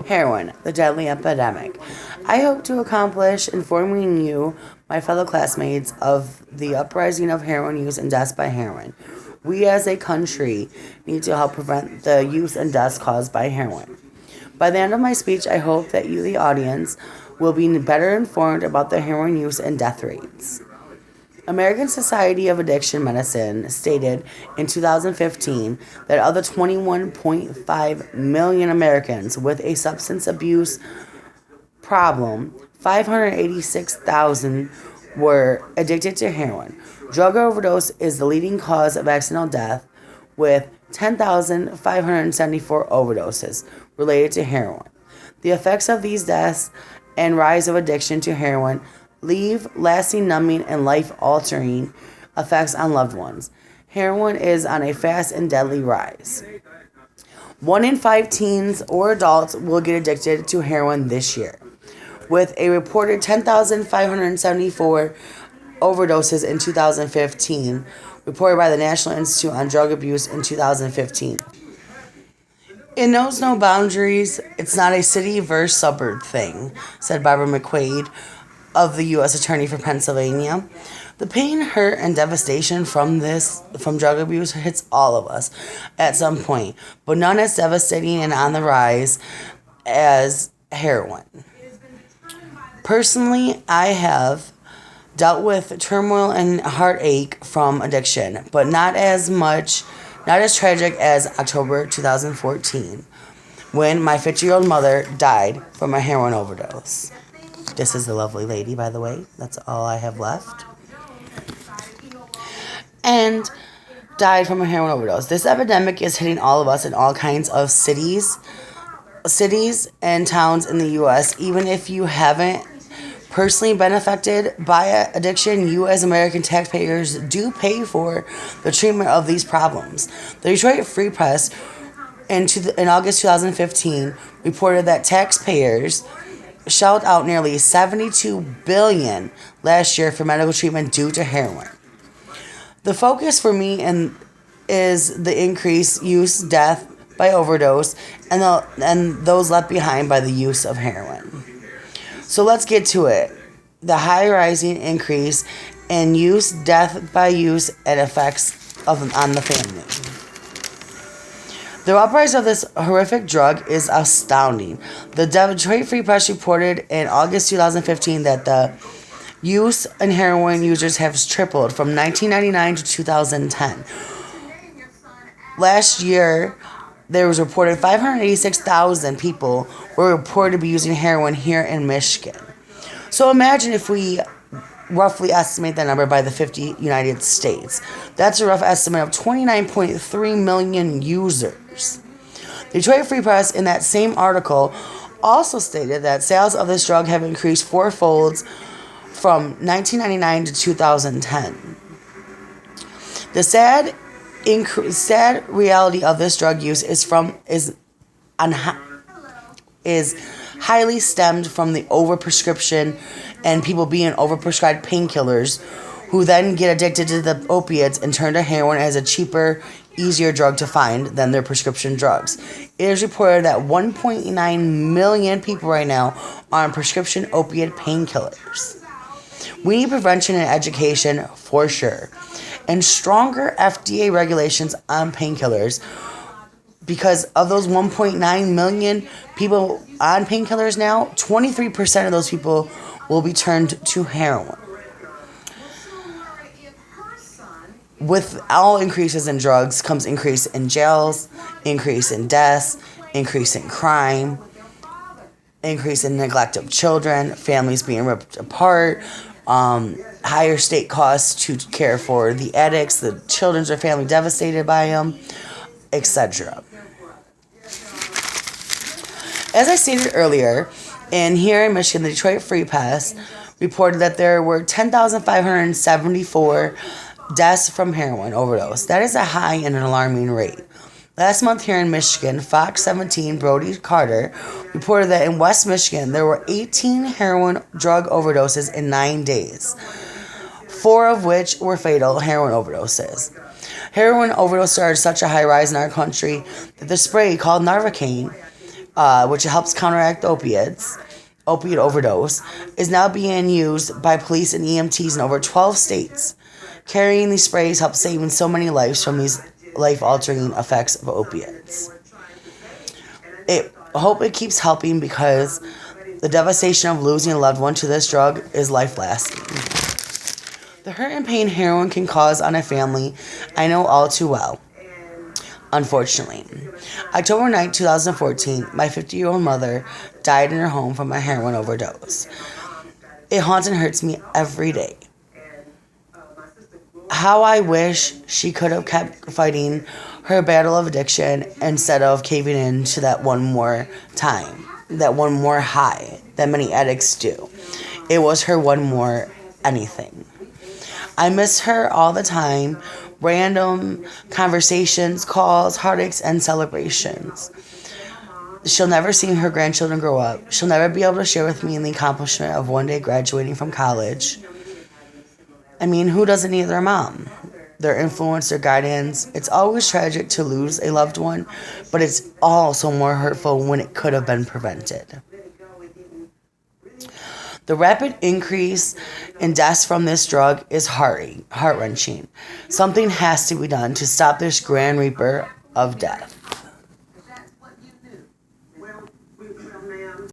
Heroin, the deadly epidemic. I hope to accomplish informing you, my fellow classmates, of the uprising of heroin use and deaths by heroin. We as a country need to help prevent the use and deaths caused by heroin. By the end of my speech, I hope that you, the audience, will be better informed about the heroin use and death rates. American Society of Addiction Medicine stated in 2015 that of the 21.5 million Americans with a substance abuse problem, 586,000 were addicted to heroin. Drug overdose is the leading cause of accidental death, with 10,574 overdoses related to heroin. The effects of these deaths and rise of addiction to heroin leave lasting numbing and life-altering effects on loved ones. Heroin is on a fast and deadly rise. 1 in 5 teens or adults will get addicted to heroin this year, with a reported 10,574 overdoses in 2015, reported by the National Institute on Drug Abuse in 2015. It knows no boundaries. It's not a city versus suburb thing, said Barbara McQuaid of the U.S. Attorney for Pennsylvania. The pain, hurt, and devastation from drug abuse hits all of us at some point, but none as devastating and on the rise as heroin. Personally, I have dealt with turmoil and heartache from addiction, but not as tragic as October 2014, when my 50-year-old mother died from a heroin overdose. This is the lovely lady, by the way. That's all I have left. And died from a heroin overdose. This epidemic is hitting all of us in all kinds of cities and towns in the U.S. Even if you haven't personally been affected by addiction, you as American taxpayers do pay for the treatment of these problems. The Detroit Free Press in August 2015 reported that taxpayers shelled out nearly $72 billion last year for medical treatment due to heroin. The focus for me is the increased use, death by overdose, and those left behind by the use of heroin. So let's get to it. The high rising increase in use, death by use, and effects on the family. The uprise of this horrific drug is astounding. The Detroit Free Press reported in August 2015 that the use in heroin users has tripled from 1999 to 2010. Last year, there was reported 586,000 people were reported to be using heroin here in Michigan. So imagine if we roughly estimate that number by the 50 United States. That's a rough estimate of 29.3 million users. The Detroit Free Press in that same article also stated that sales of this drug have increased fourfold from 1999 to 2010. The sad reality of this drug use is highly stemmed from the overprescription and people being overprescribed painkillers, who then get addicted to the opiates and turn to heroin as a cheaper, easier drug to find than their prescription drugs. It is reported that 1.9 million people right now are on prescription opiate painkillers. We need prevention and education for sure, and stronger FDA regulations on painkillers, because of those 1.9 million people on painkillers now, 23% of those people will be turned to heroin. With all increases in drugs comes increase in jails, increase in deaths, increase in crime, increase in neglect of children, families being ripped apart, higher state costs to care for the addicts, the children or family devastated by them, etc. As I stated earlier, here in Michigan, the Detroit Free Press reported that there were 10,574 deaths from heroin overdose. That is a high and an alarming rate. Last month here in Michigan, Fox 17 Brody Carter reported that in West Michigan, there were 18 heroin drug overdoses in 9 days, 4 of which were fatal heroin overdoses. Heroin overdose started such a high rise in our country that the spray called Narvacaine which helps counteract opioid overdose, is now being used by police and EMTs in over 12 states. Carrying these sprays helps saving so many lives from these life-altering effects of opiates. I hope it keeps helping because the devastation of losing a loved one to this drug is life-lasting. The hurt and pain heroin can cause on a family, I know all too well. Unfortunately, October 9, 2014, my 50-year-old mother died in her home from a heroin overdose. It haunts and hurts me every day. How I wish she could have kept fighting her battle of addiction instead of caving in to that one more time, that one more high that many addicts do. It was her one more anything. I miss her all the time. Random conversations, calls, heartaches, and celebrations. She'll never see her grandchildren grow up. She'll never be able to share with me in the accomplishment of one day graduating from college. I mean, who doesn't need their mom? Their influence, their guidance. It's always tragic to lose a loved one, but it's also more hurtful when it could have been prevented. The rapid increase in deaths from this drug is heart-wrenching. Something has to be done to stop this grand reaper of death.